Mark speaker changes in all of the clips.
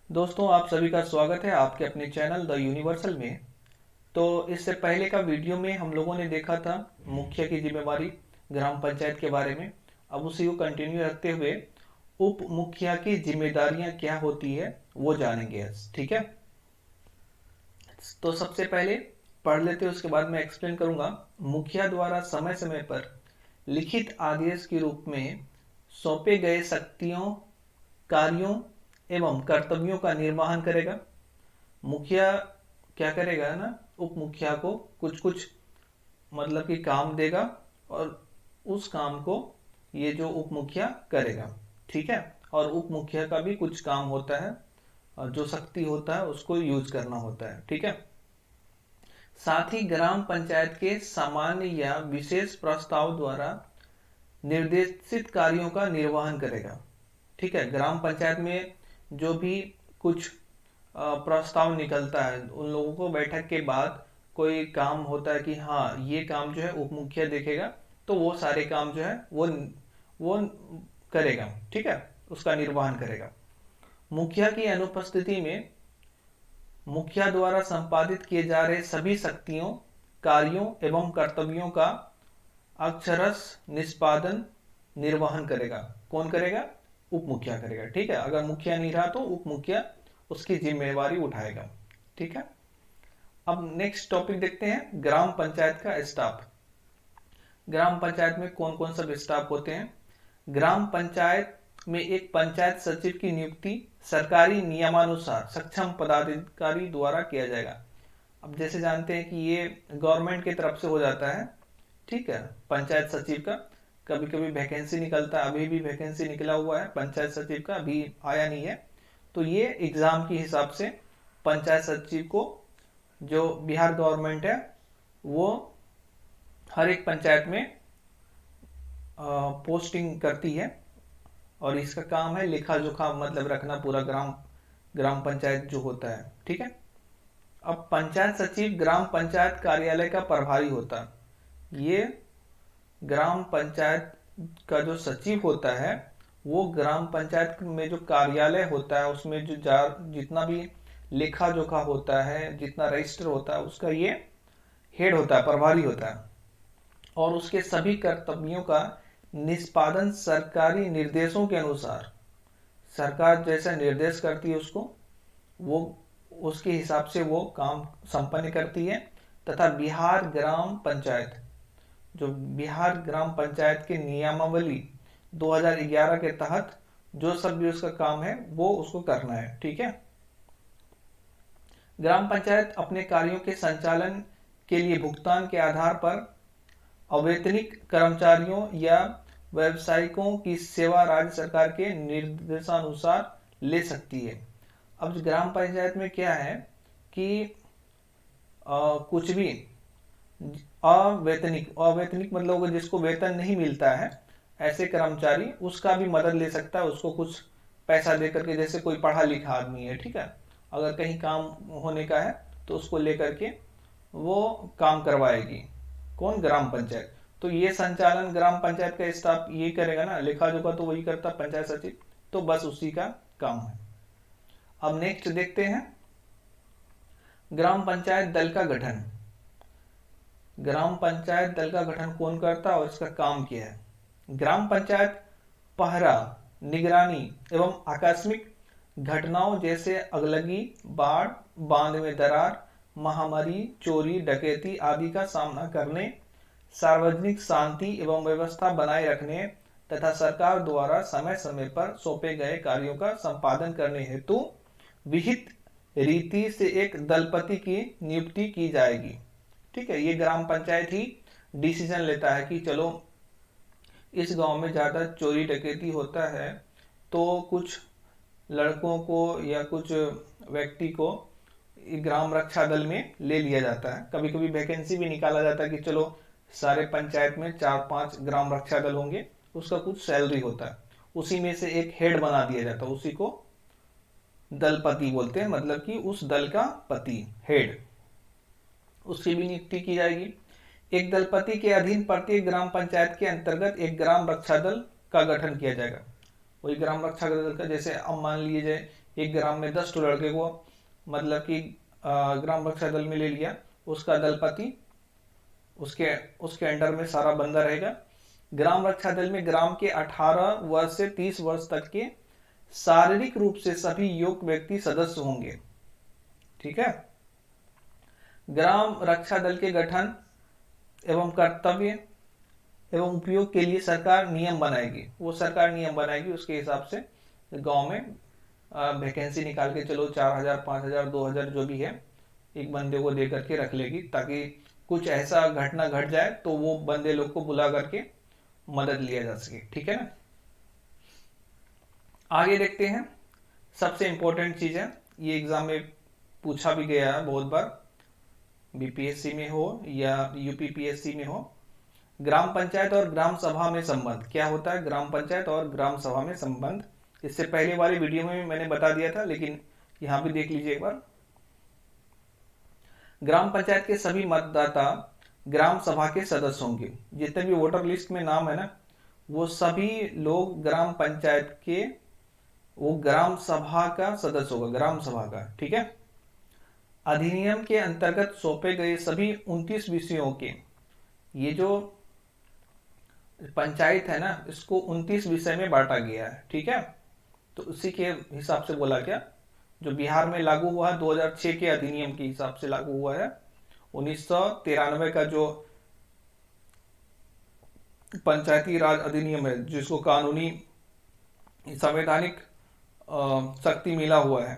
Speaker 1: दोस्तों, आप सभी का स्वागत है आपके अपने चैनल द यूनिवर्सल में। तो इससे पहले का वीडियो में हम लोगों ने देखा था मुखिया की जिम्मेवारी, ग्राम पंचायत के बारे में। अब उसी को कंटिन्यू रखते हुए उप मुखिया की जिम्मेदारियां क्या होती है वो जानेंगे आज, ठीक है। तो सबसे पहले पढ़ लेते हैं, उसके बाद मैं एक्सप्लेन करूंगा। मुखिया द्वारा समय समय पर लिखित आदेश के रूप में सौंपे गए शक्तियों, कार्यों एवं कर्तव्यों का निर्वहन करेगा। मुखिया क्या करेगा ना, उप मुखिया को कुछ कुछ मतलब कि काम देगा और उस काम को ये जो उप मुखिया करेगा, ठीक है। और उप मुखिया का भी कुछ काम होता है और जो शक्ति होता है उसको यूज करना होता है, ठीक है। साथ ही ग्राम पंचायत के सामान्य या विशेष प्रस्ताव द्वारा निर्देशित कार्यों का निर्वहन करेगा, ठीक है। ग्राम पंचायत में जो भी कुछ प्रस्ताव निकलता है, उन लोगों को बैठक के बाद कोई काम होता है कि हाँ ये काम जो है उप मुखिया देखेगा, तो वो सारे काम जो है वो करेगा, ठीक है, उसका निर्वहन करेगा। मुखिया की अनुपस्थिति में मुखिया द्वारा संपादित किए जा रहे सभी शक्तियों, कार्यों एवं कर्तव्यों का अक्षरश निष्पादन निर्वहन करेगा। कौन करेगा? उप मुखिया करेगा, ठीक है। अगर मुखिया नहीं रहा तो उप मुखिया उसकी जिम्मेवारी उठाएगा, ठीक है। अब नेक्स्ट टॉपिक देखते हैं, ग्राम पंचायत का स्टाफ। ग्राम पंचायत में कौन कौन सब स्टाफ होते हैं? ग्राम पंचायत में एक पंचायत सचिव की नियुक्ति सरकारी नियमानुसार सक्षम पदाधिकारी द्वारा किया जाएगा। अब जैसे जानते हैं कि ये गवर्नमेंट की तरफ से हो जाता है, ठीक है, पंचायत सचिव का। कभी कभी वैकेंसी निकलता है, अभी भी वैकेंसी निकला हुआ है पंचायत सचिव का, अभी आया नहीं है। तो ये एग्जाम के हिसाब से पंचायत सचिव को जो बिहार गवर्नमेंट है वो हर एक पंचायत में पोस्टिंग करती है और इसका काम है लेखा जोखा मतलब रखना पूरा ग्राम ग्राम पंचायत जो होता है, ठीक है। अब पंचायत सचिव ग्राम पंचायत कार्यालय का प्रभारी होता है। ये ग्राम पंचायत का जो सचिव होता है वो ग्राम पंचायत में जो कार्यालय होता है उसमें जो जितना भी लेखा जोखा होता है, जितना रजिस्टर होता है, उसका ये हेड होता है, प्रभारी होता है। और उसके सभी कर्तव्यों का निष्पादन सरकारी निर्देशों के अनुसार, सरकार जैसा निर्देश करती है उसको, वो उसके हिसाब से वो काम संपन्न करती है। तथा बिहार ग्राम पंचायत, जो बिहार ग्राम पंचायत के नियमावली 2011 के तहत जो सब भी उसका काम है वो उसको करना है, ठीक है। ग्राम पंचायत अपने कार्यों के संचालन के लिए भुगतान के आधार पर अवैतनिक कर्मचारियों या व्यवसायिकों की सेवा राज्य सरकार के निर्देशानुसार ले सकती है। अब ग्राम पंचायत में क्या है कि कुछ भी अवैतनिक अवैतनिक मतलब जिसको वेतन नहीं मिलता है, ऐसे कर्मचारी उसका भी मदद ले सकता है, उसको कुछ पैसा दे करके। जैसे कोई पढ़ा लिखा आदमी है, ठीक है, अगर कहीं काम होने का है तो उसको लेकर के वो काम करवाएगी। कौन? ग्राम पंचायत। तो ये संचालन ग्राम पंचायत का स्टाफ ये करेगा ना, लेखा जोखा तो वही करता पंचायत सचिव, तो बस उसी का काम है। अब नेक्स्ट देखते हैं, ग्राम पंचायत दल का गठन। ग्राम पंचायत दल का गठन कौन करता है और इसका काम क्या है? ग्राम पंचायत पहरा, निगरानी एवं आकस्मिक घटनाओं जैसे अगलगी, बाढ़, बांध में दरार, महामारी, चोरी डकैती आदि का सामना करने, सार्वजनिक शांति एवं व्यवस्था बनाए रखने तथा सरकार द्वारा समय समय पर सौंपे गए कार्यों का संपादन करने हेतु विहित रीति से एक दलपति की नियुक्ति की जाएगी, ठीक है। ये ग्राम पंचायत ही डिसीजन लेता है कि चलो इस गांव में ज़्यादा चोरी डकैती होता है तो कुछ लड़कों को या कुछ व्यक्ति को ग्राम रक्षा दल में ले लिया जाता है। कभी कभी वैकेंसी भी निकाला जाता है कि चलो सारे पंचायत में 4-5 ग्राम रक्षा दल होंगे, उसका कुछ सैलरी होता है, उसी में से एक हेड बना दिया जाता है, उसी को दलपति बोलते हैं, मतलब कि उस दल का पति, हेड, उसकी भी नियुक्ति की जाएगी। एक दलपति के अधीन प्रत्येक ग्राम पंचायत के अंतर्गत एक ग्राम रक्षा दल का गठन किया जाएगा। वही ग्राम रक्षा दल का, जैसे अब मान लीजिए एक ग्राम में 10 लड़के को मतलब कि ग्राम रक्षा दल में ले लिया, उसका दलपति उसके उसके अंडर में सारा बंदा रहेगा। ग्राम रक्षा दल में ग्राम के 18 वर्ष से 30 वर्ष तक के शारीरिक रूप से सभी योग्य व्यक्ति सदस्य होंगे। ठीक है। ग्राम रक्षा दल के गठन एवं कर्तव्य एवं उपयोग के लिए सरकार नियम बनाएगी। वो सरकार नियम बनाएगी, उसके हिसाब से गांव में वैकेंसी निकाल के चलो 4000 5000 2000 जो भी है एक बंदे को दे करके रख लेगी, ताकि कुछ ऐसा घटना घट जाए तो वो बंदे लोग को बुला करके मदद लिया जा सके। ठीक है ना। आगे देखते हैं, सबसे इंपॉर्टेंट चीज है, ये एग्जाम में पूछा भी गया है बहुत बार, बीपीएससी में हो या यूपीपीएससी में हो। ग्राम पंचायत और ग्राम सभा में संबंध क्या होता है? ग्राम पंचायत और ग्राम सभा में संबंध इससे पहले वाली वीडियो में मैंने बता दिया था, लेकिन यहां भी देख लीजिए एक बार। ग्राम पंचायत के सभी मतदाता ग्राम सभा के सदस्य होंगे। जितने भी वोटर लिस्ट में नाम है ना, वो सभी लोग ग्राम पंचायत के, वो ग्राम सभा का सदस्य होगा, ग्राम सभा का। ठीक है। अधिनियम के अंतर्गत सौंपे गए सभी 29 विषयों के, ये जो पंचायत है ना, इसको 29 विषय में बांटा गया है। ठीक है। तो उसी के हिसाब से बोला गया, जो बिहार में लागू हुआ 2006 के अधिनियम के हिसाब से लागू हुआ है। 1993 का जो पंचायती राज अधिनियम है, जिसको कानूनी संवैधानिक शक्ति मिला हुआ है,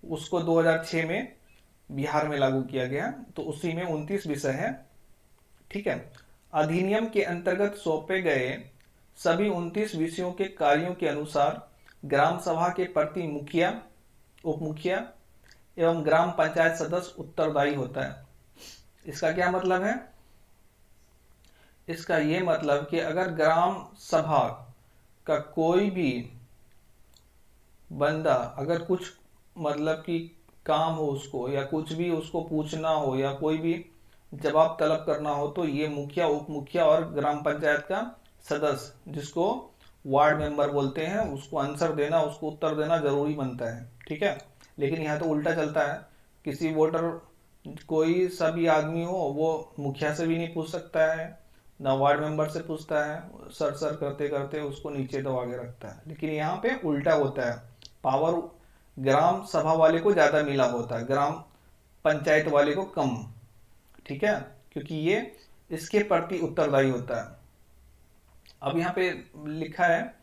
Speaker 1: उसको 2006 में बिहार में लागू किया गया। तो उसी में 29 विषय है। ठीक है। अधिनियम के अंतर्गत सौंपे गए सभी 29 विषयों के कार्यों के अनुसार ग्राम सभा के प्रति मुखिया, उप मुखिया एवं ग्राम पंचायत सदस्य उत्तरदायी होता है। इसका क्या मतलब है? इसका ये मतलब कि अगर ग्राम सभा का कोई भी बंदा अगर कुछ मतलब कि काम हो उसको, या कुछ भी उसको पूछना हो, या कोई भी जवाब तलब करना हो, तो ये मुखिया, उप मुखिया और ग्राम पंचायत का सदस्य, जिसको वार्ड मेंबर बोलते हैं, उसको आंसर देना, उसको उत्तर देना जरूरी बनता है। ठीक है। लेकिन यहाँ तो उल्टा चलता है, किसी वोटर, कोई सभी आदमी हो, वो मुखिया से भी नहीं पूछ सकता है, ना वार्ड मेंबर से पूछता है, सर सर करते करते उसको नीचे दबा के रखता है। लेकिन यहाँ पे उल्टा होता है, पावर ग्राम सभा वाले को ज्यादा मिला होता है, ग्राम पंचायत वाले को कम। ठीक है। क्योंकि ये इसके प्रति उत्तरदायी होता है। अब यहाँ पे लिखा है,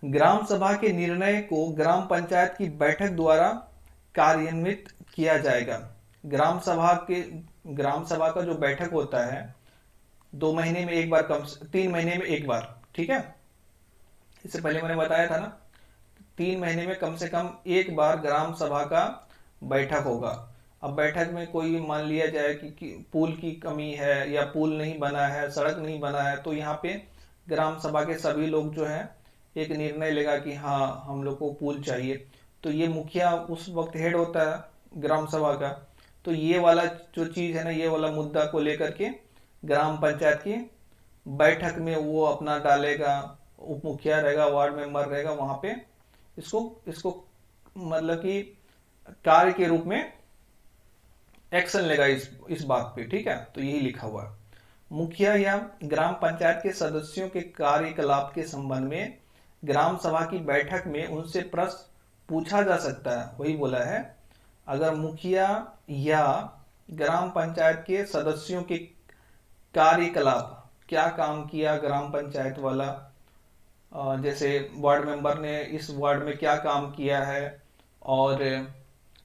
Speaker 1: ग्राम सभा के निर्णय को ग्राम पंचायत की बैठक द्वारा कार्यान्वित किया जाएगा। ग्राम सभा का जो बैठक होता है 2 महीने में एक बार, 3 महीने में एक बार। ठीक है। इससे पहले मैंने बताया था ना, 3 महीने में कम से कम एक बार ग्राम सभा का बैठक होगा। अब बैठक में कोई मान लिया जाए कि पुल की कमी है, या पुल नहीं बना है, सड़क नहीं बना है, तो यहाँ पे ग्राम सभा के सभी लोग जो है एक निर्णय लेगा कि हाँ हम लोग को पुल चाहिए। तो ये मुखिया उस वक्त हेड होता है ग्राम सभा का, तो ये वाला जो चीज है ना, ये वाला मुद्दा को लेकर के ग्राम पंचायत की बैठक में वो अपना डालेगा, उप मुखिया रहेगा, वार्ड मेंबर रहेगा, वहां पे इसको मतलब कि कार्य के रूप में एक्शन लेगा इस बात पे। ठीक है। तो यही लिखा हुआ है। मुखिया या ग्राम पंचायत के सदस्यों के कार्यकलाप के संबंध में ग्राम सभा की बैठक में उनसे प्रश्न पूछा जा सकता है। वही बोला है, अगर मुखिया या ग्राम पंचायत के सदस्यों के कार्यकलाप, क्या काम किया ग्राम पंचायत वाला, जैसे वार्ड मेंबर ने इस वार्ड में क्या काम किया है, और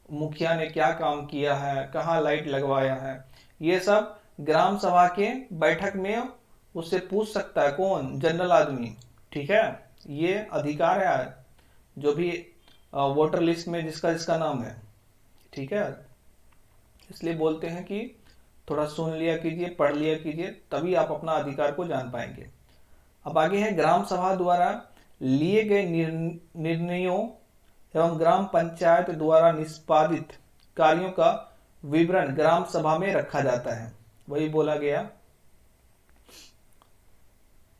Speaker 1: मुखिया ने क्या काम किया है, कहाँ लाइट लगवाया है, ये सब ग्राम सभा के बैठक में उससे पूछ सकता है। कौन? जनरल आदमी। ठीक है। ये अधिकार है जो भी वोटर लिस्ट में जिसका जिसका नाम है। ठीक है। इसलिए बोलते हैं कि थोड़ा सुन लिया कीजिए, पढ़ लिया कीजिए, तभी आप अपना अधिकार को जान पाएंगे। अब आगे है, ग्राम सभा द्वारा लिए गए निर्णयों एवं ग्राम पंचायत द्वारा निष्पादित कार्यों का विवरण ग्राम सभा में रखा जाता है। वही बोला गया,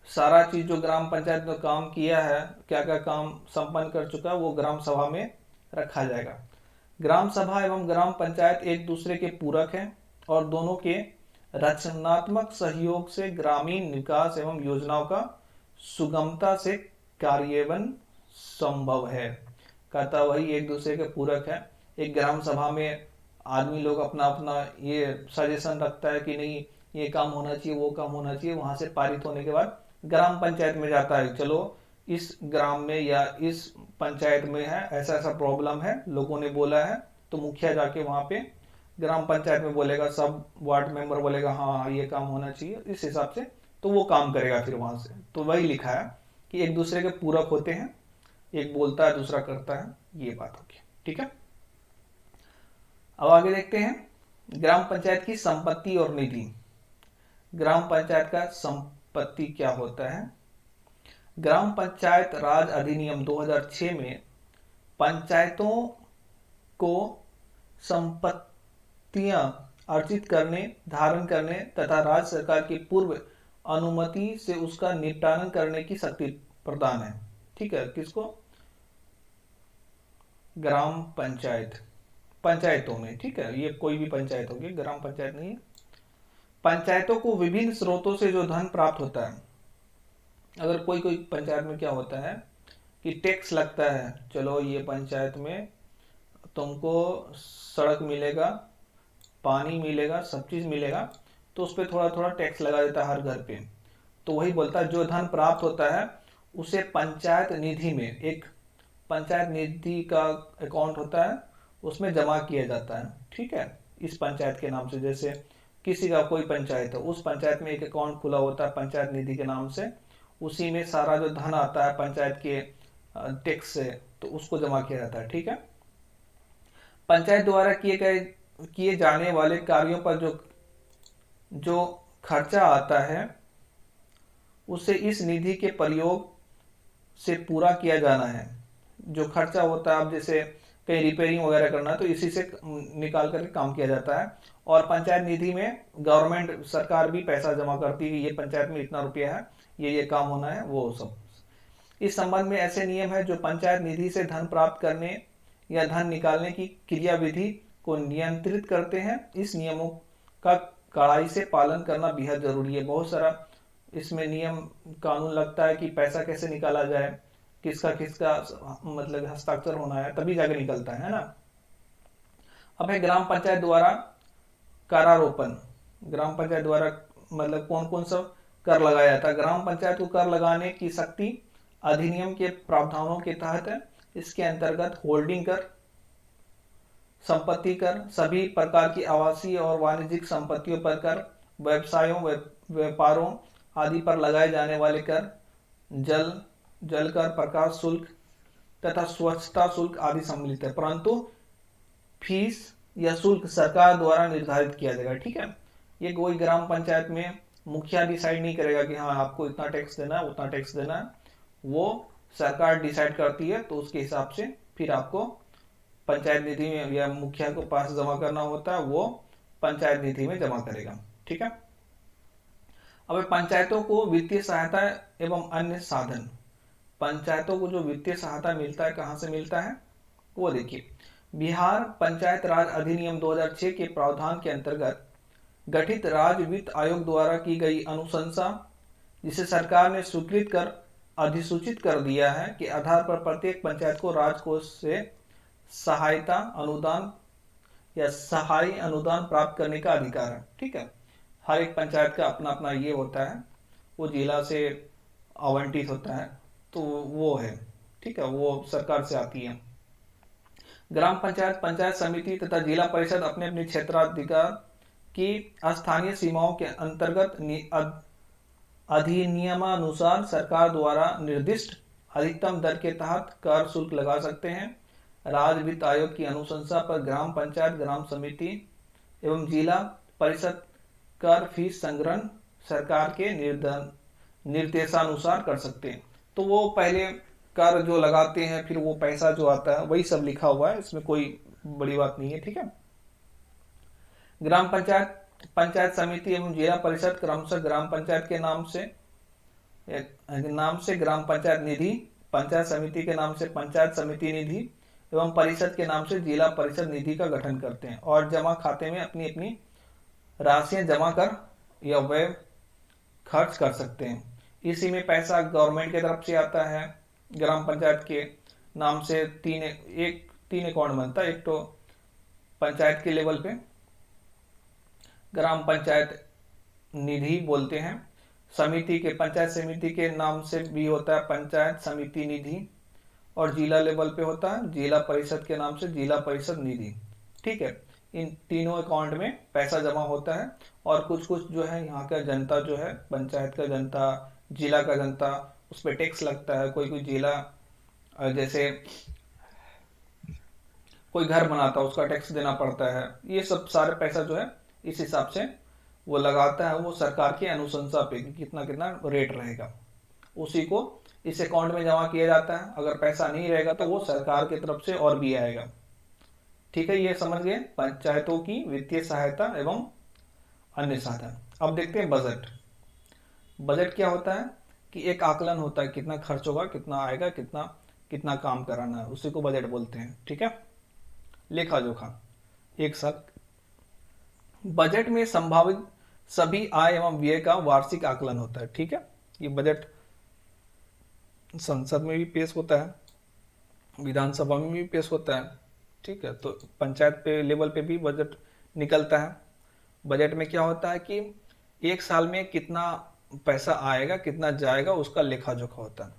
Speaker 1: सारा चीज जो ग्राम पंचायत ने काम किया है, क्या क्या काम संपन्न कर चुका है, वो ग्राम सभा में रखा जाएगा। ग्राम सभा एवं ग्राम पंचायत एक दूसरे के पूरक हैं और दोनों के रचनात्मक सहयोग से ग्रामीण विकास एवं योजनाओं का सुगमता से कार्यान्वयन संभव है। कहता वही एक दूसरे के पूरक है। एक ग्राम सभा में आदमी लोग अपना अपना ये सजेशन रखता है कि नहीं ये काम होना चाहिए, वो काम होना चाहिए, वहां से पारित होने के बाद ग्राम पंचायत में जाता है, चलो इस ग्राम में या इस पंचायत में है ऐसा ऐसा प्रॉब्लम है, लोगों ने बोला है, तो मुखिया जाके वहां पे ग्राम पंचायत में बोलेगा, सब वार्ड मेंबर बोलेगा हाँ ये काम होना चाहिए, इस हिसाब से तो वो काम करेगा फिर वहां से। तो वही लिखा है कि एक दूसरे के पूरक होते हैं, एक बोलता है दूसरा करता है, ये बात होगी। ठीक है, अब आगे देखते हैं ग्राम पंचायत की संपत्ति और निधि। ग्राम पंचायत का संपत्ति क्या होता है? ग्राम पंचायत राज अधिनियम 2006 में पंचायतों को संपत्तियां अर्जित करने, धारण करने तथा राज्य सरकार की पूर्व अनुमति से उसका निपटान करने की शक्ति प्रदान है। ठीक है, किसको? ग्राम पंचायत, पंचायतों में। ठीक है, ये कोई भी पंचायत होगी, ग्राम पंचायत नहीं है। पंचायतों को विभिन्न स्रोतों से जो धन प्राप्त होता है, अगर कोई कोई पंचायत में क्या होता है कि टैक्स लगता है, चलो ये पंचायत में तुमको सड़क मिलेगा, पानी मिलेगा, सब चीज मिलेगा, तो उस पर थोड़ा थोड़ा टैक्स लगा देता है हर घर पे। तो वही बोलता है जो धन प्राप्त होता है उसे पंचायत निधि में, एक पंचायत निधि का अकाउंट होता है, उसमें जमा किया जाता है। ठीक है, इस पंचायत के नाम से, जैसे किसी का कोई पंचायत है, उस पंचायत में एक अकाउंट खुला होता है पंचायत निधि के नाम से, उसी में सारा जो धन आता है पंचायत के टैक्स से, तो उसको जमा किया जाता है। ठीक है, पंचायत द्वारा किए जाने वाले कार्यों पर जो खर्चा आता है उसे इस निधि के प्रयोग से पूरा किया जाना है। जो खर्चा होता है, अब जैसे कहीं रिपेयरिंग वगैरह करना है तो इसी से निकाल करके काम किया जाता है। और पंचायत निधि में गवर्नमेंट, सरकार भी पैसा जमा करती है, ये पंचायत में इतना रुपया है, ये काम होना है, वो सब। इस संबंध में ऐसे नियम है जो पंचायत निधि से धन प्राप्त करने या धन निकालने की क्रियाविधि को नियंत्रित करते हैं। इस नियमों का कड़ाई से पालन करना बेहद जरूरी है। बहुत सारा इसमें नियम कानून लगता है कि पैसा कैसे निकाला जाए, किसका किसका मतलब हस्ताक्षर होना है, तभी जाके निकलता है ना। अब है ग्राम पंचायत द्वारा करारोपण। ग्राम पंचायत द्वारा मतलब कौन कौन सा कर लगाया जाता है? ग्राम पंचायत को कर लगाने की शक्ति अधिनियम के प्रावधानों के तहत है। इसके अंतर्गत होल्डिंग कर, संपत्ति कर, सभी प्रकार की आवासीय और वाणिज्यिक संपत्तियों पर कर, व्यवसायों, व्यापारों आदि पर लगाए जाने वाले कर, जल कर, प्रकाश शुल्क तथा स्वच्छता शुल्क आदि सम्मिलित है। परंतु फीस या शुल्क सरकार द्वारा निर्धारित किया जाएगा। ठीक है, ये कोई ग्राम पंचायत में मुखिया डिसाइड नहीं करेगा कि हाँ आपको इतना टैक्स देना है, उतना टैक्स देना है, वो सरकार डिसाइड करती है। तो उसके हिसाब से फिर आपको पंचायत निधि में या मुखिया को पास जमा करना होता है, वो पंचायत निधि में जमा करेगा। ठीक है, अब पंचायतों को वित्तीय सहायता एवं अन्य साधन। पंचायतों को जो वित्तीय सहायता मिलता है, कहाँ से मिलता है वो देखिए। बिहार पंचायत राज अधिनियम 2006 के प्रावधान के अंतर्गत गठित राज्य वित्त आयोग द्वारा की गई अनुशंसा, जिसे सरकार ने स्वीकृत कर अधिसूचित कर दिया है, के आधार पर प्रत्येक पंचायत को राजकोष से सहायता अनुदान या सहायी अनुदान प्राप्त करने का अधिकार है। ठीक है, हर एक पंचायत का अपना अपना ये होता है, वो जिला से आवंटित होता है, तो वो है। ठीक है, वो सरकार से आती है। ग्राम पंचायत, पंचायत समिति तथा जिला परिषद अपने अपने क्षेत्राधिकार की स्थानीय सीमाओं के अंतर्गत अधिनियमानुसार सरकार द्वारा निर्दिष्ट अधिकतम दर के तहत कर शुल्क लगा सकते हैं। राज्य वित्त आयोग की अनुशंसा पर ग्राम पंचायत, ग्राम समिति एवं जिला परिषद कर फीस संग्रहण सरकार के निर्देशानुसार कर सकते हैं। तो वो पहले कर जो लगाते हैं, फिर वो पैसा जो आता है, वही सब लिखा हुआ है, इसमें कोई बड़ी बात नहीं है। ठीक है, ग्राम पंचायत, पंचायत समिति एवं जिला परिषद क्रमशः ग्राम पंचायत के नाम से नाम से ग्राम पंचायत निधि, पंचायत समिति के नाम से पंचायत समिति निधि एवं परिषद के नाम से जिला परिषद निधि का गठन करते हैं और जमा खाते में अपनी अपनी राशियां जमा कर या व्यय खर्च कर सकते हैं। इसी में पैसा गवर्नमेंट की तरफ से आता है। ग्राम पंचायत के नाम से तीन अकाउंट बनता है। एक तो पंचायत के लेवल पे ग्राम पंचायत निधि बोलते हैं, समिति के पंचायत समिति के नाम से भी होता है पंचायत समिति निधि, और जिला लेवल पे होता है जिला परिषद के नाम से जिला परिषद निधि। ठीक है, इन तीनों अकाउंट में पैसा जमा होता है और कुछ कुछ जो है यहाँ का जनता जो है, पंचायत का जनता, जिला का जनता, उस पर टैक्स लगता है। कोई कोई जिला जैसे कोई घर बनाता है उसका टैक्स देना पड़ता है। ये सब सारे पैसा जो है इस हिसाब से वो लगाता है, वो सरकार की अनुशंसा पे कि कितना कितना रेट रहेगा, उसी को इस अकाउंट में जमा किया जाता है। अगर पैसा नहीं रहेगा तो वो सरकार की तरफ से और भी आएगा। ठीक है, ये समझ गए पंचायतों की वित्तीय सहायता एवं अन्य साधन। अब देखते हैं बजट। बजट क्या होता है कि एक आकलन होता है कितना खर्च होगा, कितना आएगा, कितना कितना काम कराना है, उसी को बजट बोलते हैं। ठीक है, लेखा जोखा एक साथ। बजट में संभावित सभी आय एवं व्यय का वार्षिक आकलन होता है। ठीक है, ये बजट संसद में भी पेश होता है, विधानसभा में भी पेश होता है। ठीक है, तो पंचायत पे लेवल पे भी बजट निकलता है। बजट में क्या होता है कि एक साल में कितना पैसा आएगा, कितना जाएगा, उसका लेखा जोखा होता है,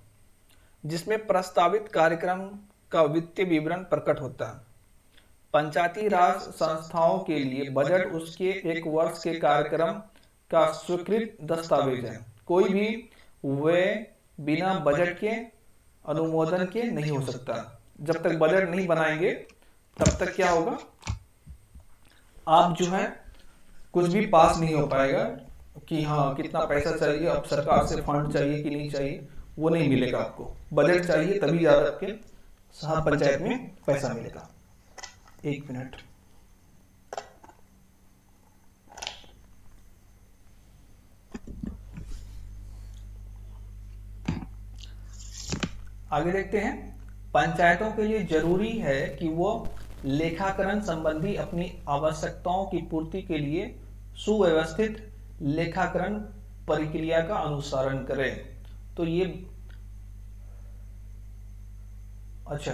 Speaker 1: जिसमें प्रस्तावित कार्यक्रम का वित्तीय विवरण प्रकट होता है। पंचायती राज संस्थाओं के लिए बजट उसके एक वर्ष के कार्यक्रम का स्वीकृत दस्तावेज है। कोई भी व्यय बिना बजट के अनुमोदन के नहीं हो सकता। जब तक बजट नहीं बनाएंगे तब तक क्या होगा, आप जो है कुछ भी पास नहीं हो पाएगा कि हाँ कितना पैसा चाहिए, अब सरकार से फंड चाहिए कि नहीं चाहिए, वो नहीं मिलेगा आपको। बजट चाहिए तभी ज्यादा आपके साहब पंचायत में पैसा मिलेगा। एक मिनट, आगे देखते हैं। पंचायतों के लिए जरूरी है कि वो लेखाकरण संबंधी अपनी आवश्यकताओं की पूर्ति के लिए सुव्यवस्थित लेखाकरण प्रक्रिया का अनुसरण करें। तो ये अच्छा,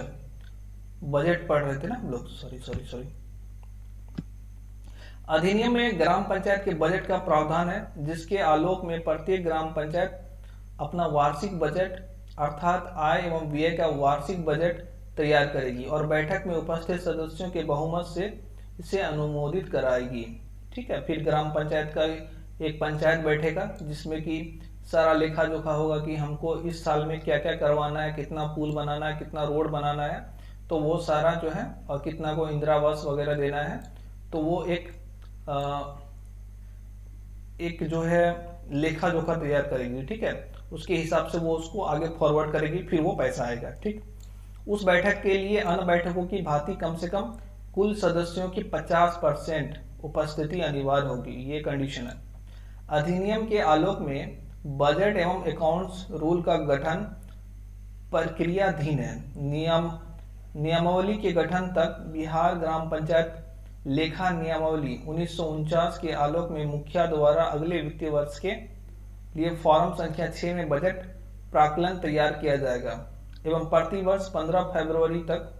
Speaker 1: बजट पढ़ रहे थे ना हम लोग, सॉरी। अधिनियम में ग्राम पंचायत के बजट का प्रावधान है, जिसके आलोक में प्रत्येक ग्राम पंचायत अपना वार्षिक बजट अर्थात आय एवं व्यय का वार्षिक बजट तैयार करेगी और बैठक में उपस्थित सदस्यों के बहुमत से इसे अनुमोदित कराएगी। ठीक है, फिर ग्राम पंचायत का एक पंचायत बैठेगा जिसमें कि सारा लेखा जोखा होगा कि हमको इस साल में क्या क्या करवाना है, कितना पुल बनाना है, कितना रोड बनाना है, तो वो सारा जो है, और कितना को इंदिरा आवास वगैरह देना है, तो वो एक जो है लेखा जोखा तैयार करेगी। ठीक है, उसके हिसाब से वो उसको आगे फॉरवर्ड करेगी, फिर वो पैसा आएगा। ठीक, उस बैठक के लिए अन्य बैठकों की भांति कम से कम कुल सदस्यों की 50% उपस्थिति अनिवार्य होगी, ये कंडीशन है। अधिनियम के आलोक में बजट एवं अकाउंट्स रूल का गठन प्रक्रियाधीन है। नियमावली के गठन तक बिहार ग्राम पंचायत लेखा नियमावली 1949 के आलोक में मुखिया द्वारा अगले वित्तीय वर्ष के लिए फॉर्म संख्या 6 में बजट प्राक्कलन तैयार किया जाएगा एवं प्रति वर्ष 15 फरवरी तक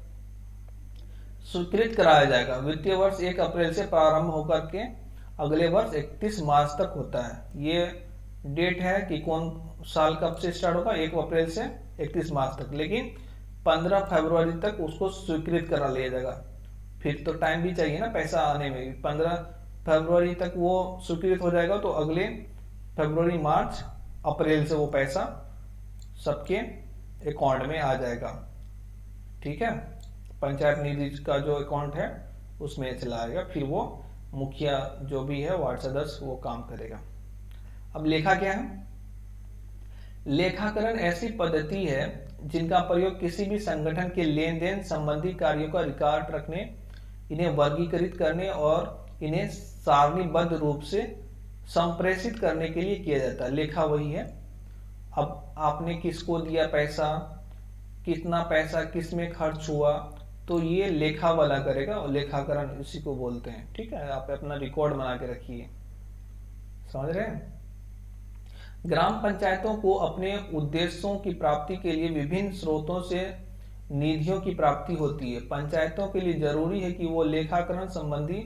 Speaker 1: स्वीकृत कराया जाएगा। वित्तीय वर्ष 1 अप्रैल से प्रारंभ होकर के अगले वर्ष 31 मार्च तक होता है। ये डेट है कि कौन साल कब से स्टार्ट होगा, 1 अप्रैल से 31 मार्च तक, लेकिन 15 फरवरी तक उसको स्वीकृत करा लिया जाएगा। फिर तो टाइम भी चाहिए ना पैसा आने में। 15 फरवरी तक वो स्वीकृत हो जाएगा, तो अगले फरवरी मार्च अप्रैल से वो पैसा सबके अकाउंट में आ जाएगा। ठीक है, पंचायत निधि का जो अकाउंट है उसमें चला आएगा, फिर वो मुखिया जो भी है वार्ड सदस्य वो काम करेगा। अब लेखा क्या है? लेखाकरण ऐसी पद्धति है जिनका प्रयोग किसी भी संगठन के लेन देन संबंधी कार्यों का रिकॉर्ड रखने, इन्हें वर्गीकृत करने और इन्हें सारणीबद्ध रूप से संप्रेषित करने के लिए किया जाता है। लेखा वही है, अब आपने किसको दिया पैसा, कितना पैसा किस में खर्च हुआ, तो ये लेखा वाला करेगा और लेखाकरण इसी को बोलते हैं। ठीक है, आप अपना रिकॉर्ड बना के रखिए, समझ रहे हैं। ग्राम पंचायतों को अपने उद्देश्यों की प्राप्ति के लिए विभिन्न स्रोतों से निधियों की प्राप्ति होती है। पंचायतों के लिए जरूरी है कि वो लेखाकरण संबंधी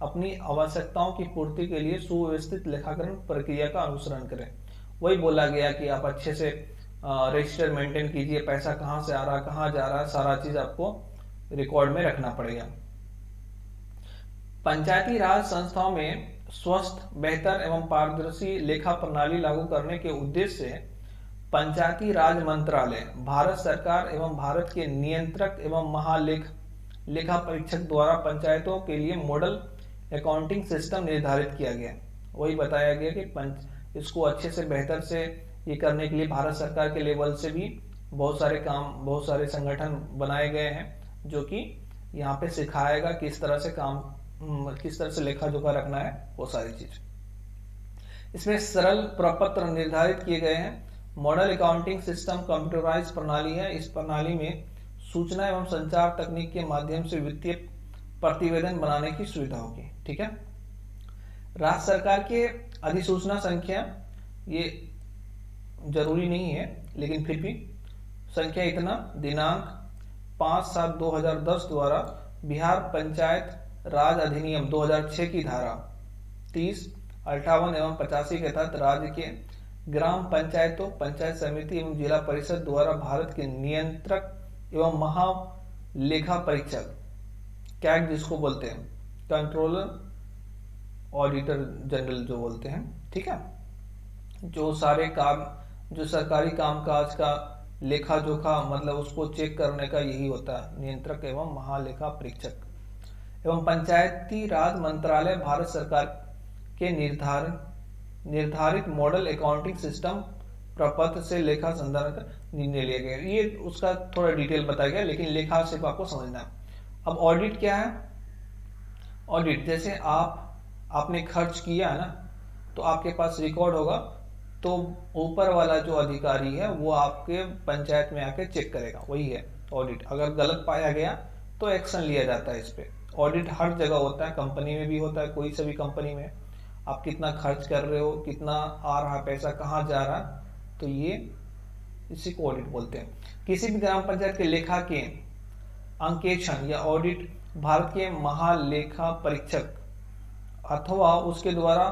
Speaker 1: अपनी आवश्यकताओं की पूर्ति के लिए सुव्यवस्थित लेखाकरण प्रक्रिया का अनुसरण करें। वही बोला गया कि आप अच्छे से रजिस्टर मेंटेन कीजिए, पैसा कहाँ से आ रहा, कहाँ जा रहा, सारा चीज आपको रिकॉर्ड में रखना पड़ेगा। पंचायती राज संस्थाओं में स्वस्थ, बेहतर एवं पारदर्शी लेखा प्रणाली लागू करने के उद्देश्य से पंचायती राज मंत्रालय, भारत सरकार एवं भारत के नियंत्रक एवं लेखा परीक्षक द्वारा पंचायतों के लिए मॉडल अकाउंटिंग सिस्टम निर्धारित किया गया। वही बताया गया कि इसको अच्छे से बेहतर से ये करने के लिए भारत सरकार के लेवल से भी बहुत सारे संगठन बनाए गए हैं जो कि यहाँ पे सिखाएगा किस तरह से लेखा जोखा रखना है, वो सारी चीज। इसमें सरल प्रपत्र निर्धारित किए गए हैं। मॉडल अकाउंटिंग सिस्टम कंप्यूटराइज प्रणाली है। इस प्रणाली में सूचना एवं संचार तकनीक के माध्यम से वित्तीय प्रतिवेदन बनाने की सुविधा होगी। ठीक है, राज्य सरकार के अधिसूचना संख्या, ये जरूरी नहीं है लेकिन फिर भी संख्या इतना, दिनांक 5/7/2010 द्वारा बिहार पंचायत राज अधिनियम 2006 की धारा 30, 58 एवं 85 के तहत राज्य के ग्राम पंचायतों, पंचायत समिति एवं जिला परिषद द्वारा भारत के नियंत्रक एवं महालेखा परीक्षक, कैग जिसको बोलते हैं, कंट्रोलर ऑडिटर जनरल जो बोलते हैं, ठीक है, जो सरकारी कामकाज का लेखा जोखा मतलब उसको चेक करने का यही होता है, नियंत्रक एवं महालेखा परीक्षक। एवं पंचायती राज मंत्रालय भारत सरकार के निर्धारित मॉडल अकाउंटिंग सिस्टम प्रपत्र से लेखा संदर्भ का निर्णय लिया गया। ये उसका थोड़ा डिटेल बताया गया, लेकिन लेखा सिर्फ आपको समझना है। अब ऑडिट क्या है? ऑडिट जैसे आपने खर्च किया ना, तो आपके पास रिकॉर्ड होगा, तो ऊपर वाला जो अधिकारी है वो आपके पंचायत में आके चेक करेगा, वही है ऑडिट। अगर गलत पाया गया तो एक्शन लिया जाता है इस पे। ऑडिट हर जगह होता है, कंपनी में भी होता है, कोई सा भी कंपनी में आप कितना खर्च कर रहे हो, कितना आ रहा पैसा, कहाँ जा रहा, तो ये इसी को ऑडिट बोलते हैं। किसी भी ग्राम पंचायत के लेखा के अंकेक्षण या ऑडिट भारत के महालेखा परीक्षक अथवा उसके द्वारा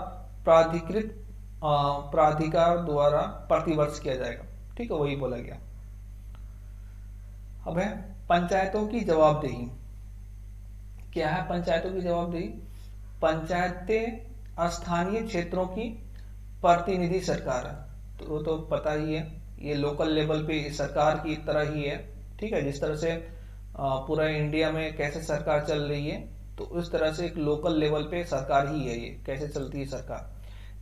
Speaker 1: प्राधिकार द्वारा प्रतिवर्ष किया जाएगा। ठीक है, वही बोला गया। अब है पंचायतों की जवाबदेही। क्या है पंचायतों की जवाबदेही? पंचायतें स्थानीय क्षेत्रों की प्रतिनिधि सरकार है, तो वो तो पता ही है, ये लोकल लेवल पे सरकार की तरह ही है। ठीक है, जिस तरह से पूरा इंडिया में कैसे सरकार चल रही है, तो उस तरह से एक लोकल लेवल पे सरकार ही है, ये कैसे चलती है सरकार।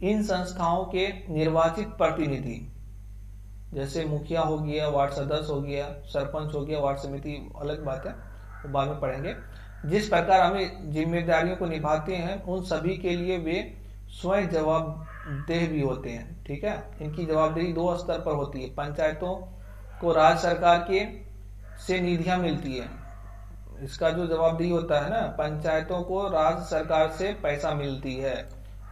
Speaker 1: इन संस्थाओं के निर्वाचित प्रतिनिधि जैसे मुखिया हो गया, वार्ड सदस्य हो गया, सरपंच हो गया, वार्ड समिति अलग बात है, वो बाद में पढ़ेंगे। जिस प्रकार हमें जिम्मेदारियों को निभाते हैं, उन सभी के लिए वे स्वयं जवाबदेह भी होते हैं। ठीक है, इनकी जवाबदेही 2 स्तर पर होती है। पंचायतों को राज्य सरकार के से निधियां मिलती है, इसका जो जवाबदेही होता है ना, पंचायतों को राज्य सरकार से पैसा मिलती है,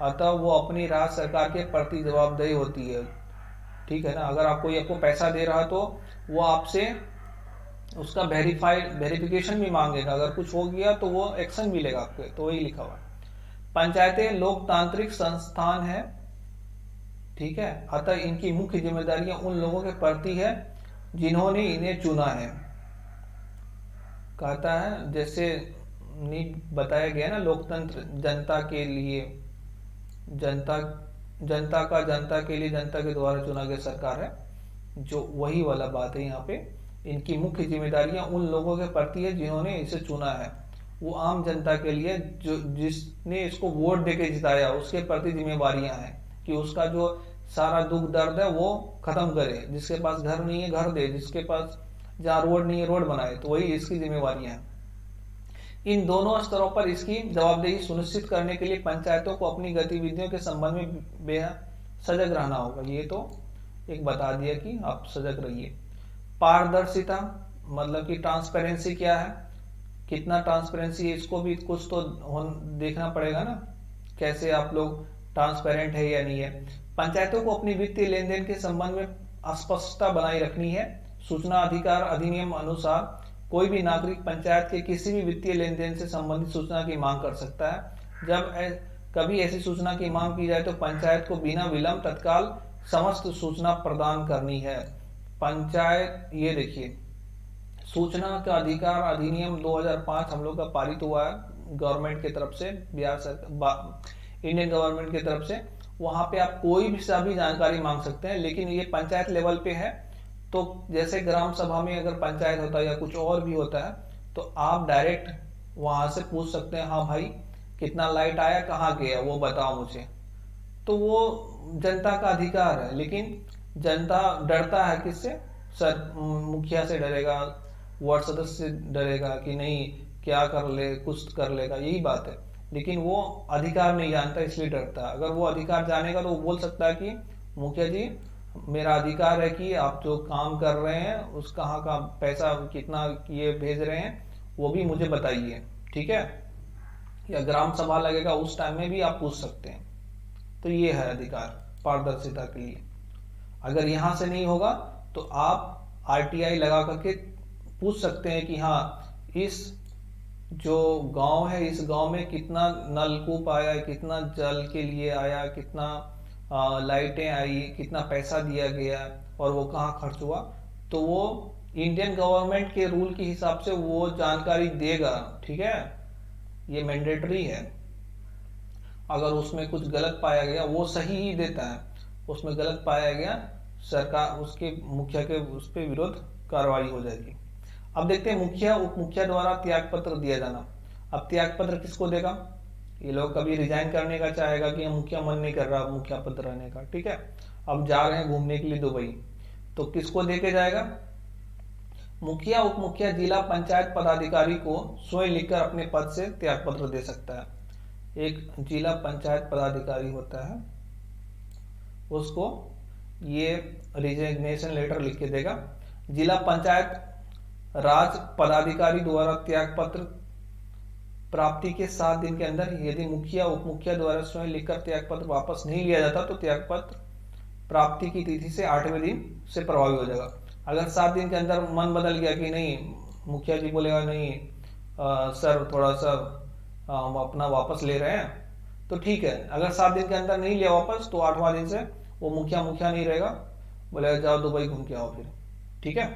Speaker 1: अतः वो अपनी राज्य सरकार के प्रति जवाबदेही होती है। ठीक है ना, अगर आपको पैसा दे रहा तो वो आपसे उसका वेरिफिकेशन भी मांगेगा, अगर कुछ हो गया तो वो एक्शन मिलेगा आपको, तो वही लिखा हुआ। पंचायतें लोकतांत्रिक संस्थान है, ठीक है, अतः इनकी मुख्य जिम्मेदारियां उन लोगों के प्रति है जिन्होंने इन्हें चुना है। कहता है जैसे बताया गया ना, लोकतंत्र जनता के लिए, जनता के लिए, जनता के द्वारा चुना गया सरकार है, जो वही वाला बात है यहाँ पे। इनकी मुख्य जिम्मेदारियां उन लोगों के प्रति है जिन्होंने इसे चुना है। वो आम जनता के लिए, जो जिसने इसको वोट देके जिताया, उसके प्रति जिम्मेवारियां हैं कि उसका जो सारा दुख दर्द है वो खत्म करे। जिसके पास घर नहीं है घर दे, जिसके पास जहाँ रोड नहीं है रोड बनाए, तो वही इसकी जिम्मेवारियां हैं। इन दोनों स्तरों पर इसकी जवाबदेही सुनिश्चित करने के लिए पंचायतों को अपनी गतिविधियों के संबंध में बेहद सजग रहना होगा। ये तो एक बता दिया कि आप सजग रहिए। पारदर्शिता मतलब कि ट्रांसपेरेंसी क्या है, कितना ट्रांसपेरेंसी है, इसको भी कुछ तो देखना पड़ेगा ना, कैसे आप लोग ट्रांसपेरेंट है या नहीं है। पंचायतों को अपनी वित्तीय लेन देन के संबंध में स्पष्टता बनाए रखनी है। सूचना अधिकार अधिनियम अनुसार कोई भी नागरिक पंचायत के किसी भी वित्तीय लेन देन से संबंधित सूचना की मांग कर सकता है। जब कभी ऐसी सूचना की मांग की जाए तो पंचायत को बिना विलंब तत्काल समस्त सूचना प्रदान करनी है। पंचायत, ये देखिए, सूचना का अधिकार अधिनियम 2005 हम लोग का पारित हुआ है गवर्नमेंट की तरफ से, बिहार सरकार, इंडियन गवर्नमेंट की तरफ से। वहां पे आप कोई भी सभी जानकारी मांग सकते हैं, लेकिन ये पंचायत लेवल पे है। तो जैसे ग्राम सभा में अगर पंचायत होता है या कुछ और भी होता है, तो आप डायरेक्ट वहां से पूछ सकते हैं, हाँ भाई कितना लाइट आया, कहाँ गया, वो बताओ मुझे। तो वो जनता का अधिकार है, लेकिन जनता डरता है किससे? सर मुखिया से डरेगा, वार्ड सदस्य से डरेगा कि नहीं क्या कर ले, कुछ कर लेगा, यही बात है। लेकिन वो अधिकार नहीं जानता, इसलिए डरता है। अगर वो अधिकार जानेगा तो वो बोल सकता है कि मुखिया जी, मेरा अधिकार है कि आप जो काम कर रहे हैं उस कहाँ का पैसा कितना ये भेज रहे हैं वो भी मुझे बताइए, ठीक है। या ग्राम सभा लगेगा उस टाइम में भी आप पूछ सकते हैं। तो ये है अधिकार पारदर्शिता के लिए। अगर यहां से नहीं होगा तो आप आरटीआई लगा करके पूछ सकते हैं कि हाँ, इस जो गांव है, इस गांव में कितना नलकूप आया, कितना जल के लिए आया, कितना लाइटें आई, कितना पैसा दिया गया और वो कहाँ खर्च हुआ। तो वो इंडियन गवर्नमेंट के रूल के हिसाब से वो जानकारी देगा, ठीक है, ये मैंडेटरी है। अगर उसमें कुछ गलत पाया गया, वो सही ही देता है, उसमें गलत पाया गया सरकार उसके मुखिया के उस पर विरोध कार्रवाई हो जाएगी। अब देखते हैं मुखिया उप मुखिया द्वारा त्याग पत्र दिया जाना। अब त्याग पत्र किसको देगा? ये लोग कभी रिजाइन करने का चाहेगा कि मुखिया मन नहीं कर रहा मुखिया पद रहने का, ठीक है, अब जा रहे हैं घूमने के लिए दुबई, तो किसको देके जाएगा? मुखिया उप मुखिया जिला पंचायत पदाधिकारी को स्वयं लिखकर अपने पद से त्याग पत्र दे सकता है। एक जिला पंचायत पदाधिकारी होता है, उसको ये रिजिग्नेशन लेटर लिख के देगा। जिला पंचायत राज पदाधिकारी द्वारा त्याग पत्र प्राप्ति के 7 दिन के अंदर यदि मुखिया उप मुखिया द्वारा स्वयं लिखकर त्याग पत्र वापस नहीं लिया जाता तो त्याग पत्र प्राप्ति की तिथि से 8वें दिन से प्रभावी हो जाएगा। अगर 7 दिन के अंदर मन बदल गया कि नहीं, मुखिया जी बोलेगा नहीं सर थोड़ा सा हम अपना वापस ले रहे हैं, तो ठीक है। अगर 7 दिन के अंदर नहीं लिया वापस तो 8वां दिन से वो मुखिया नहीं रहेगा, बोलेगा जाओ दुबई घूम के आओ फिर, ठीक है।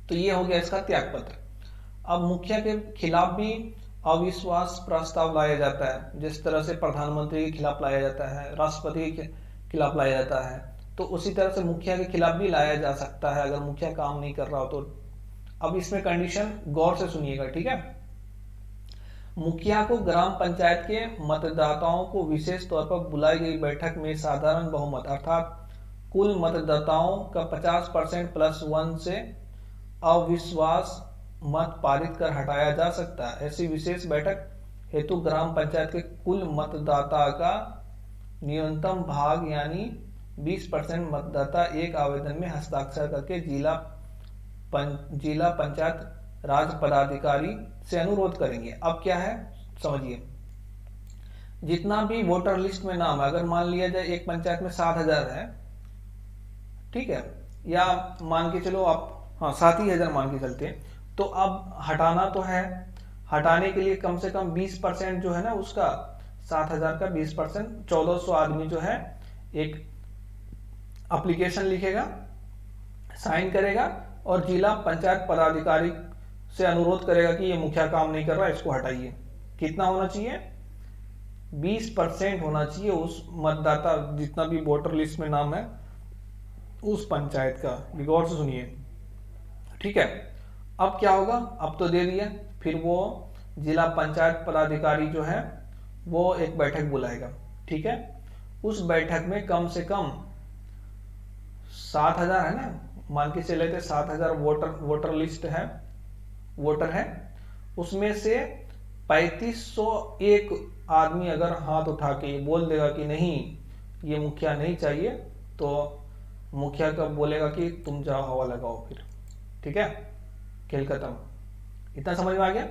Speaker 1: तो ये हो गया इसका त्याग पत्र। अब मुखिया के खिलाफ भी अविश्वास प्रस्ताव लाया जाता है, जिस तरह से प्रधानमंत्री के खिलाफ लाया जाता है, राष्ट्रपति के खिलाफ लाया जाता है, तो उसी तरह से मुखिया के खिलाफ भी लाया जा सकता है अगर मुखिया काम नहीं कर रहा हो तो। अब इसमें कंडीशन गौर से सुनिएगा, ठीक है। मुखिया को ग्राम पंचायत के मतदाताओं को विशेष तौर पर बुलाई गई बैठक में साधारण बहुमत अर्थात कुल मतदाताओं का 50% +1 से अविश्वास मत पारित कर हटाया जा सकता है। ऐसी विशेष बैठक हेतु ग्राम पंचायत के कुल मतदाता का न्यूनतम भाग यानी 20% मतदाता एक आवेदन में हस्ताक्षर करके जिला पंचायत राज पदाधिकारी से अनुरोध करेंगे। अब क्या है समझिए, जितना भी वोटर लिस्ट में नाम है, अगर मान लिया जाए एक पंचायत में 7,000 है, ठीक है, या मान के चलो आप 7,000 मान के चलते हैं, तो अब हटाना तो है, हटाने के लिए कम से कम 20% जो है ना उसका 7,000 का 20%, 1,400 आदमी जो है एक एप्लीकेशन लिखेगा, साइन करेगा और जिला पंचायत पदाधिकारी से अनुरोध करेगा कि ये मुखिया काम नहीं कर रहा, इसको हटाइए। कितना होना चाहिए? 20% होना चाहिए उस मतदाता जितना भी वोटर लिस्ट में नाम है उस पंचायत का। गौर से सुनिए, ठीक है। अब क्या होगा? अब तो दे दिया, फिर वो जिला पंचायत पदाधिकारी जो है वो एक बैठक बुलाएगा, ठीक है। उस बैठक में कम से कम 7,000 है ना, मान के चले थे 7,000 वोटर लिस्ट है, वोटर है, उसमें से 3501 आदमी अगर हाथ उठा के बोल देगा कि नहीं ये मुखिया नहीं चाहिए, तो मुखिया का बोलेगा कि तुम जाओ हवा लगाओ फिर, ठीक है, खेल खत्म। इतना समझ में आ गया।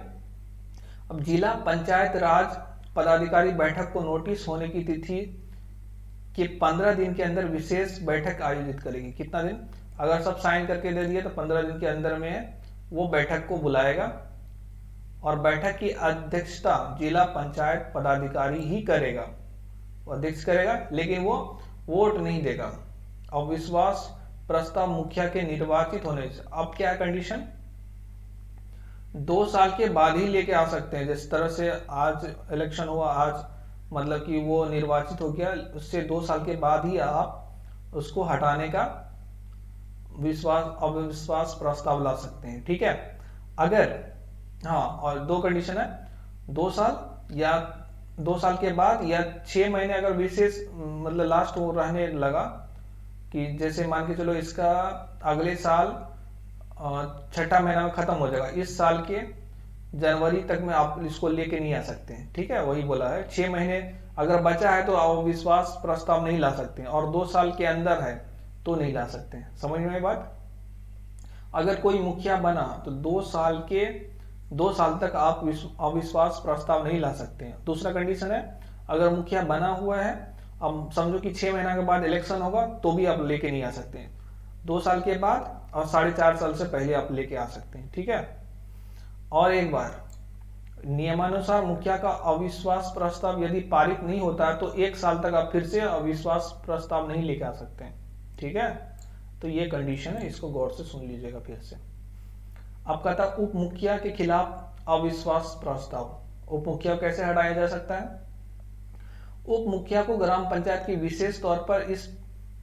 Speaker 1: अब जिला पंचायत राज पदाधिकारी बैठक को नोटिस होने की तिथि के 15 दिन के अंदर विशेष बैठक आयोजित करेगी। कितना दिन? अगर सब साइन करके दे दिए तो 15 दिन के अंदर में वो बैठक को बुलाएगा और बैठक की अध्यक्षता जिला पंचायत पदाधिकारी ही करेगा, वो अध्यक्ष करेगा, लेकिन वो वोट नहीं देगा। अविश्वास प्रस्ताव मुखिया के निर्वाचित होने से, अब क्या कंडीशन, 2 साल के बाद ही लेके आ सकते हैं। जिस तरह से आज इलेक्शन हुआ, आज मतलब कि वो निर्वाचित हो गया, उससे 2 साल के बाद ही आप उसको हटाने का अविश्वास प्रस्ताव ला सकते हैं, ठीक है। अगर हाँ, और 2 कंडीशन है, 2 साल या 2 साल के बाद या 6 महीने अगर विशेष मतलब लास्ट हो रहने लगा, कि जैसे मान के चलो इसका अगले साल 6ठा महीना में खत्म हो जाएगा, इस साल के जनवरी तक में आप इसको लेके नहीं आ सकते हैं, ठीक है। वही बोला है, 6 महीने अगर बचा है तो अविश्वास प्रस्ताव नहीं ला सकते हैं, और 2 साल के अंदर है तो नहीं ला सकते हैं। समझ में आई बात। अगर कोई मुखिया बना तो 2 साल तक आप अविश्वास प्रस्ताव नहीं ला सकते हैं। दूसरा कंडीशन है, अगर मुखिया बना हुआ है, अब समझो कि 6 महीना के बाद इलेक्शन होगा तो भी आप लेके नहीं आ सकते हैं। 2 साल के बाद और 4.5 साल से पहले आप लेके आ सकते हैं, ठीक है। और एक बार, नियमानुसार मुखिया का अविश्वास प्रस्ताव यदि पारित नहीं होता है तो 1 साल तक आप फिर से अविश्वास प्रस्ताव नहीं लेके आ सकते हैं, ठीक है। तो ये कंडीशन है, इसको गौर से सुन लीजिएगा फिर से। अब कहता है उप मुखिया के खिलाफ अविश्वास प्रस्ताव। उप मुखिया कैसे हटाया जा सकता है? उप मुखिया को ग्राम पंचायत की विशेष तौर पर इस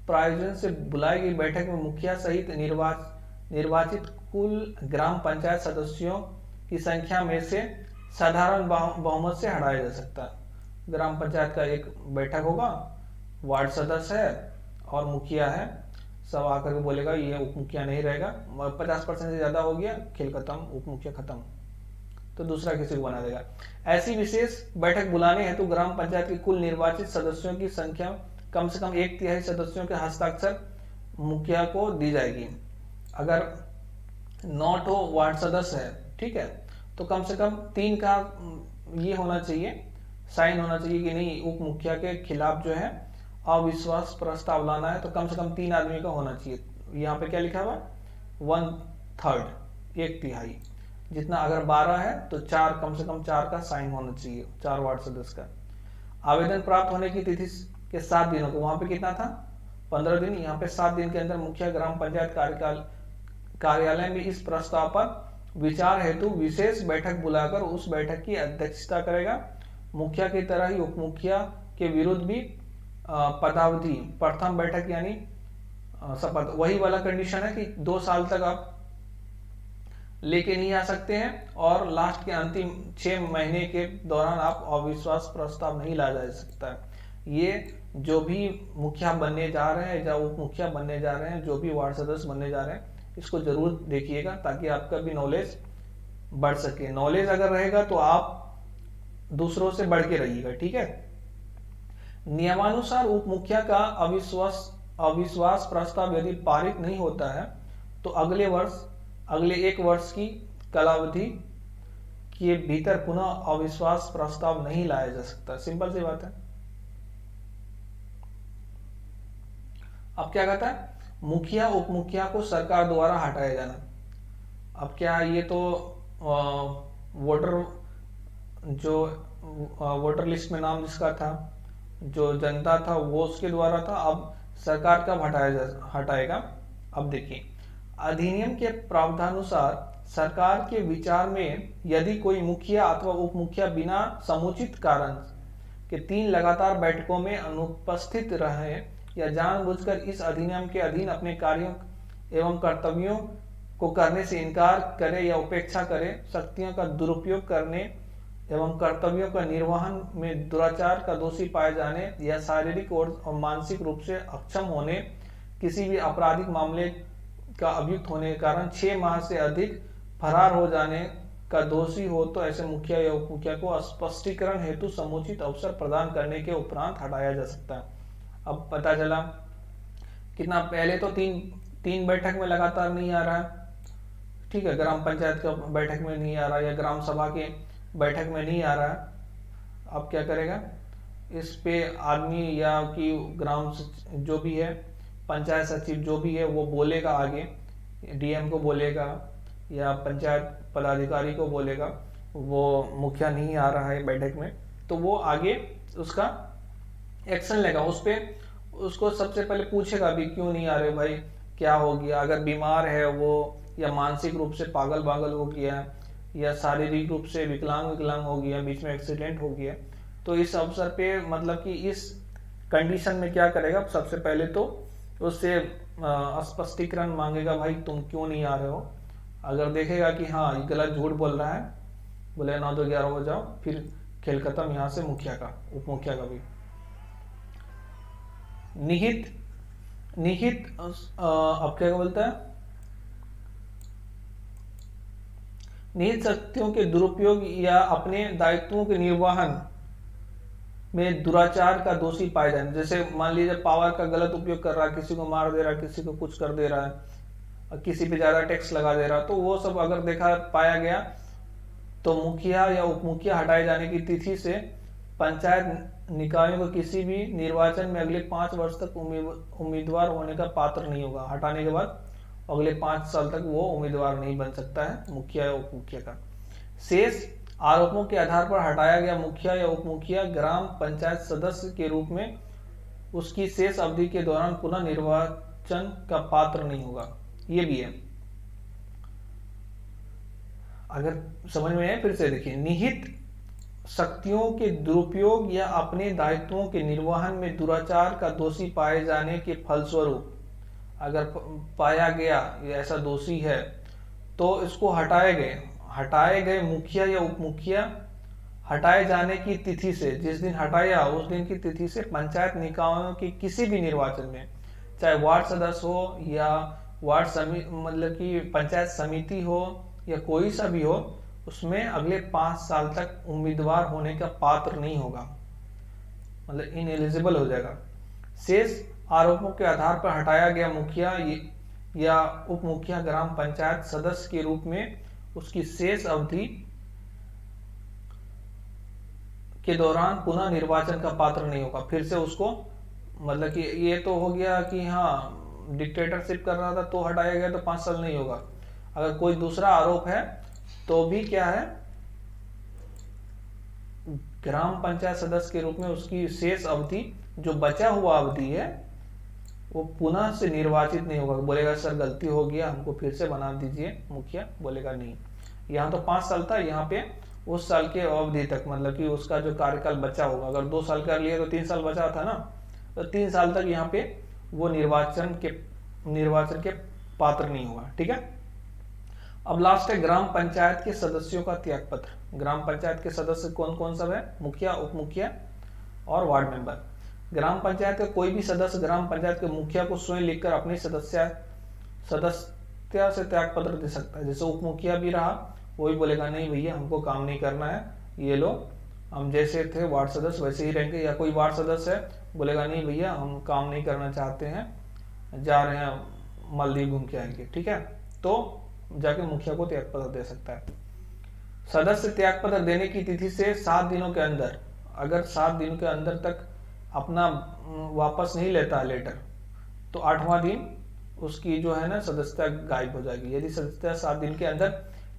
Speaker 1: प्रायोजन से बुलाई गई बैठक में मुखिया सहित निर्वाचित कुल ग्राम पंचायत सदस्यों की संख्या में से साधारण बहुमत से हटाया जा सकता है। ग्राम पंचायत का एक बैठक होगा, वार्ड सदस्य है और मुखिया है, सब आकर के बोलेगा ये उप मुखिया नहीं रहेगा, 50% से ज्यादा हो गया, खेल खत्म, उप मुखिया खत्म, तो दूसरा किसी को बना देगा। ऐसी विशेष बैठक बुलाने हेतु ग्राम पंचायत के कुल निर्वाचित सदस्यों की संख्या कम से कम 1/3 सदस्यों के हस्ताक्षर मुखिया को दी जाएगी। अगर नॉट हो वार्ड सदस्य है, ठीक है, तो कम से कम 3 का ये होना चाहिए, साइन होना चाहिए कि नहीं उप मुखिया के खिलाफ जो है अविश्वास प्रस्ताव लाना है, तो कम से कम 3 आदमी का होना चाहिए। यहाँ पे क्या लिखा हुआ है? 1/3, 1/3। जितना अगर 12 है तो 4, कम से कम 4 का साइन होना चाहिए, 4 वार्ड सदस्य का। आवेदन प्राप्त होने की तिथि के 7 दिनों को, वहां पे कितना था? 15 दिन, यहाँ पे 7 दिन के अंदर मुखिया ग्राम पंचायत कार्यालय में इस प्रस्ताव पर विचार हेतु विशेष बैठक बुलाकर उस बैठक की अध्यक्षता करेगा। मुखिया की तरह ही उप मुखिया के विरुद्ध भी पदावधि प्रथम बैठक यानी शपथ, वही वाला कंडीशन है कि 2 साल तक आप लेके नहीं आ सकते हैं, और लास्ट के अंतिम 6 महीने के दौरान आप अविश्वास प्रस्ताव नहीं ला जा सकता है। ये जो भी मुखिया बनने जा रहे हैं या उप मुखिया बनने जा रहे हैं, जो भी वार्ड सदस्य बनने जा रहे हैं, इसको जरूर देखिएगा ताकि आपका भी नॉलेज बढ़ सके। नॉलेज अगर रहेगा तो आप दूसरों से बढ़ के रहिएगा, ठीक है। नियमानुसार उप मुखिया का अविश्वास प्रस्ताव यदि पारित नहीं होता है तो अगले 1 वर्ष की कालावधि के भीतर पुनः अविश्वास प्रस्ताव नहीं लाया जा सकता। सिंपल सी बात है। अब क्या कहता है? मुखिया उप मुखिया को सरकार द्वारा हटाया जाना। अब क्या, ये तो वोटर लिस्ट में नाम जिसका था, जो जनता था वो उसके द्वारा था, अब सरकार कब हटाएगा? अब देखिए, अधिनियम के प्रावधानुसार सरकार के विचार में यदि कोई मुखिया अथवा उप मुखिया बिना समुचित कारण के 3 लगातार बैठकों में अनुपस्थित रहे या जानबूझकर इस अधिनियम के अधीन अपने कार्यों एवं कर्तव्यों को करने से इनकार करे या उपेक्षा करे, शक्तियों का दुरुपयोग करने एवं कर्तव्यों का निर्वहन में दुराचार का दोषी पाए जाने या शारीरिक और मानसिक रूप से अक्षम होने, किसी भी आपराधिक मामले का अभियुक्त होने के कारण 6 माह से अधिक फरार हो जाने का दोषी हो तो ऐसे मुखिया या उप मुखिया को स्पष्टीकरण हेतु समुचित अवसर प्रदान करने के उपरांत हटाया जा सकता है। अब पता चला कितना, पहले तो तीन बैठक में लगातार नहीं आ रहा है, ठीक है, ग्राम पंचायत का बैठक में नहीं आ रहा या ग्राम सभा के बैठक में नहीं आ रहा है। अब क्या करेगा, इस पे आदमी या कि ग्राम जो भी है, पंचायत सचिव जो भी है, वो बोलेगा आगे, डीएम को बोलेगा या पंचायत पदाधिकारी को बोलेगा, वो मुखिया नहीं आ रहा है बैठक में, तो वो आगे उसका एक्शन लेगा उस पे। उसको सबसे पहले पूछेगा भी क्यों नहीं आ रहे भाई, क्या हो गया, अगर बीमार है वो या मानसिक रूप से पागल हो गया या शारीरिक रूप से विकलांग हो गया, बीच में एक्सीडेंट हो गया, तो इस अवसर पे मतलब कि इस कंडीशन में क्या करेगा, सबसे पहले तो उससे स्पष्टीकरण मांगेगा, भाई तुम क्यों नहीं आ रहे हो। अगर देखेगा कि हाँ ये गलत झूठ बोल रहा है, बोले 9 तो 11 हो जाओ, फिर खेल खत्म यहाँ से मुखिया का, उप मुखिया का भी। निहित अब क्या बोलता है, निहित शक्तियों के दुरुपयोग या अपने दायित्वों के निर्वहन में दुराचार का दोषी पाए जाने, जैसे मान लीजिए पावर का गलत उपयोग कर रहा है, किसी को मार दे रहा है, किसी को कुछ कर दे रहा है, किसी पे ज्यादा टैक्स लगा दे रहा है, तो वो सब अगर देखा पाया गया तो मुखिया या उप मुखिया हटाए जाने की तिथि से पंचायत निकायों को किसी भी निर्वाचन में अगले 5 वर्ष तक उम्मीदवार होने का पात्र नहीं होगा। हटाने के बाद अगले 5 साल तक वो उम्मीदवार नहीं बन सकता है मुखिया या उप मुखिया का। शेष आरोपों के आधार पर हटाया गया मुखिया या उप मुखिया ग्राम पंचायत सदस्य के रूप में उसकी शेष अवधि के दौरान पुनः निर्वाचन का पात्र नहीं होगा। ये भी है, अगर समझ में आए फिर से देखिए, निहित शक्तियों के दुरुपयोग या अपने दायित्वों के निर्वहन में दुराचार का दोषी पाए जाने के फलस्वरूप अगर पाया गया ये ऐसा दोषी है तो इसको हटाए गए मुखिया या उप मुखिया हटाए जाने की तिथि से, जिस दिन हटाया उस दिन की तिथि से पंचायत निकायों के किसी भी निर्वाचन में, चाहे वार्ड सदस्य हो या वार्ड समिति मतलब कि पंचायत समिति हो या कोई सा भी हो, उसमें अगले 5 साल तक उम्मीदवार होने का पात्र नहीं होगा, मतलब इनएलिजिबल हो जाएगा। शेष आरोपों के आधार पर हटाया गया मुखिया या उप मुखिया ग्राम पंचायत सदस्य के रूप में उसकी शेष अवधि के दौरान पुनः निर्वाचन का पात्र नहीं होगा। फिर से उसको मतलब कि ये तो हो गया कि हाँ डिक्टेटरशिप कर रहा था तो हटाया गया तो 5 साल नहीं होगा। अगर कोई दूसरा आरोप है तो भी क्या है, ग्राम पंचायत सदस्य के रूप में उसकी शेष अवधि जो बचा हुआ अवधि है वो पुनः से निर्वाचित नहीं होगा। बोलेगा सर गलती हो गया, हमको फिर से बना दीजिए मुखिया, बोलेगा नहीं। यहाँ तो 5 साल था, यहाँ पे उस साल के अवधि तक मतलब कि उसका जो कार्यकाल बचा होगा, अगर 2 साल कर लिए तो 3 साल बचा था ना, तो 3 साल तक यहाँ पे वो निर्वाचन के पात्र नहीं होगा। ठीक है, अब लास्ट है ग्राम पंचायत के सदस्यों का त्याग पत्र। ग्राम पंचायत के सदस्य कौन कौन सब है, मुखिया, उप मुखिया और वार्ड मेंबर। ग्राम पंचायत का कोई भी सदस्य ग्राम पंचायत के मुखिया को स्वयं लिखकर अपनी सदस्यता से त्याग पत्र दे सकता है। जैसे उप मुखिया भी रहा, वो भी बोलेगा नहीं भैया हमको काम नहीं करना है, ये लो हम जैसे थे वार्ड सदस्य वैसे ही रहेंगे। या कोई वार्ड सदस्य है, बोलेगा नहीं भैया हम काम नहीं करना चाहते हैं, जा रहे हैं मालदीव घूम के आएंगे, ठीक है, तो जाके मुखिया को त्याग पत्र दे सकता है। सदस्य त्याग पत्र देने की तिथि से 7 दिनों के अंदर, अगर 7 दिनों के अंदर तक अपना वापस नहीं लेता लेटर, तो 8वां दिन उसकी जो है ना सदस्यता गायब हो जाएगी। यदि सदस्यता 7 दिन के अंदर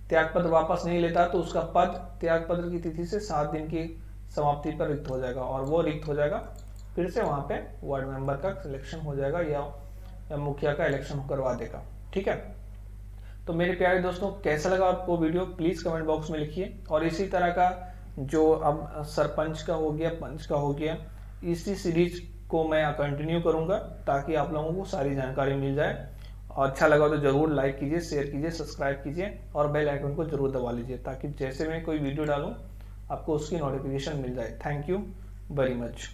Speaker 1: त्याग पत्र वापस नहीं लेता तो उसका पद त्याग पत्र की तिथि से 7 दिन की समाप्ति पर रिक्त हो जाएगा, और वो रिक्त हो जाएगा फिर से वहां पे वार्ड मेंबर का सिलेक्शन हो जाएगा या मुखिया का इलेक्शन करवा देगा। ठीक है, तो मेरे प्यारे दोस्तों कैसा लगा आपको वीडियो प्लीज कमेंट बॉक्स में लिखिए। और इसी तरह का जो अब सरपंच का हो गया, पंच का हो गया, इसी सीरीज को मैं कंटिन्यू करूंगा ताकि आप लोगों को सारी जानकारी मिल जाए। और अच्छा लगा तो जरूर लाइक कीजिए, शेयर कीजिए, सब्सक्राइब कीजिए और बेल आइकन को जरूर दबा लीजिए ताकि जैसे मैं कोई वीडियो डालूं आपको उसकी नोटिफिकेशन मिल जाए। Thank you very much.